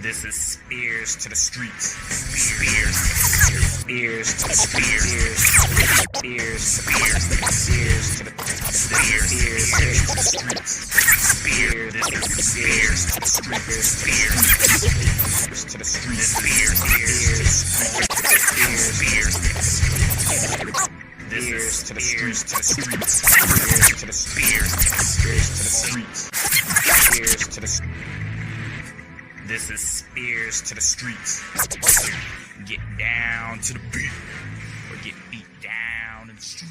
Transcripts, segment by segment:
This is spEarz2DaStreetz. spEarz2DaStreetz. This is spEarz2DaStreetz. Get down to the beat, or get beat down in the street.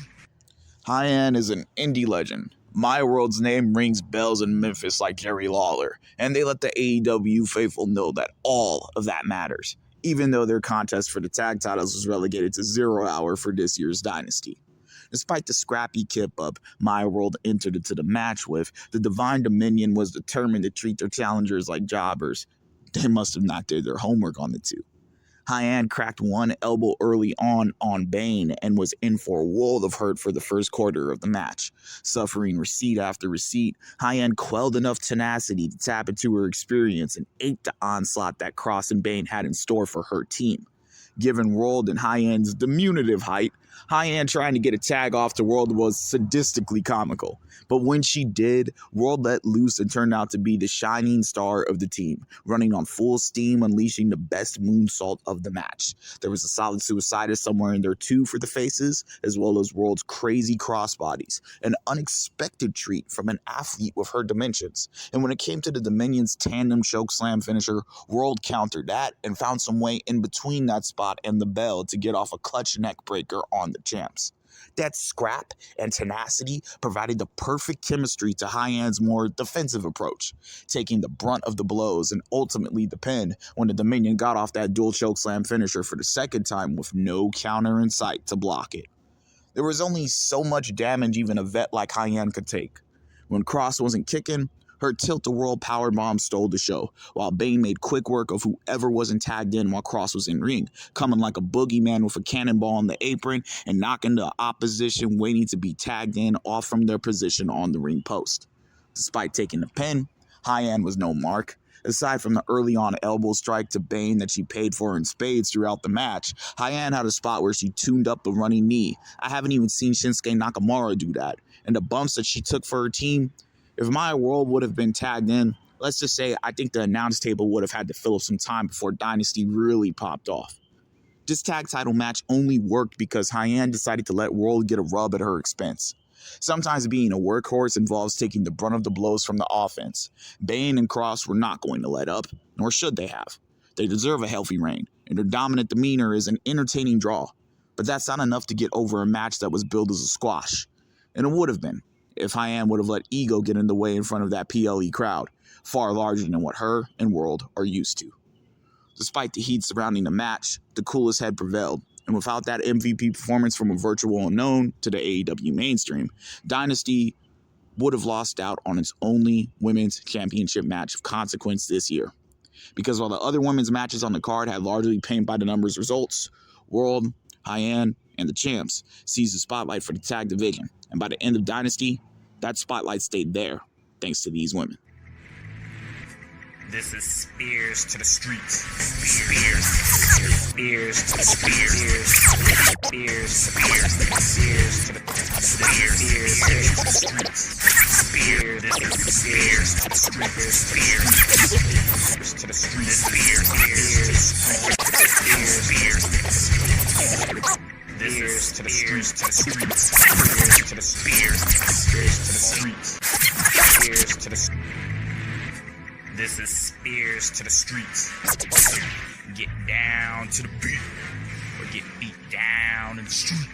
Hyan is an indie legend. My World's name rings bells in Memphis like Jerry Lawler, and they let the AEW faithful know that all of that matters, even though their contest for the tag titles was relegated to 0 hour for this year's Dynasty. Despite the scrappy kip-up My World entered into the match with, the Divine Dominion was determined to treat their challengers like jobbers. They must have not did their homework on the two. Hyan cracked one elbow early on Bane and was in for a world of hurt for the first quarter of the match. Suffering receipt after receipt, Hyan quelled enough tenacity to tap into her experience and ate the onslaught that Cross and Bane had in store for her team. Given World and Hyan's diminutive height, Hyan trying to get a tag off to World was sadistically comical. But when she did, World let loose and turned out to be the shining star of the team, running on full steam, unleashing the best moonsault of the match. There was a solid suicidus somewhere in there too for the faces, as well as World's crazy crossbodies, an unexpected treat from an athlete with her dimensions. And when it came to the Dominion's tandem chokeslam finisher, World countered that and found some way in between that spot and the bell to get off a clutch neck breaker on the champs. That scrap and tenacity provided the perfect chemistry to Hyan's more defensive approach, taking the brunt of the blows and ultimately the pin when the Dominion got off that dual chokeslam finisher for the second time with no counter in sight to block it. There was only so much damage even a vet like Hyan could take. When Cross wasn't kicking, her tilt-a-whirl powerbomb stole the show, while Bane made quick work of whoever wasn't tagged in while Cross was in ring, coming like a boogeyman with a cannonball on the apron and knocking the opposition waiting to be tagged in off from their position on the ring post. Despite taking the pin, Hyan was no mark. Aside from the early-on elbow strike to Bane that she paid for in spades throughout the match, Hyan had a spot where she tuned up the running knee. I haven't even seen Shinsuke Nakamura do that. And the bumps that she took for her team, if My World would have been tagged in, let's just say I think the announce table would have had to fill up some time before Dynasty really popped off. This tag title match only worked because Hyan decided to let World get a rub at her expense. Sometimes being a workhorse involves taking the brunt of the blows from the offense. Bane and Cross were not going to let up, nor should they have. They deserve a healthy reign, and their dominant demeanor is an entertaining draw. But that's not enough to get over a match that was billed as a squash. And it would have been, if Hyan would have let ego get in the way in front of that PLE crowd, far larger than what her and World are used to. Despite the heat surrounding the match, the coolest head prevailed, and without that MVP performance from a virtual unknown to the AEW mainstream, Dynasty would have lost out on its only women's championship match of consequence this year. Because while the other women's matches on the card had largely paint-by-the-numbers results, World, Hyan, and the champs seized the spotlight for the tag division, and by the end of Dynasty, that spotlight stayed there, thanks to these women. This is spEarz2DaStreetz. spEarz2DaStreetz. This is spEarz2DaStreetz. Get down to the beat, or get beat down in the street.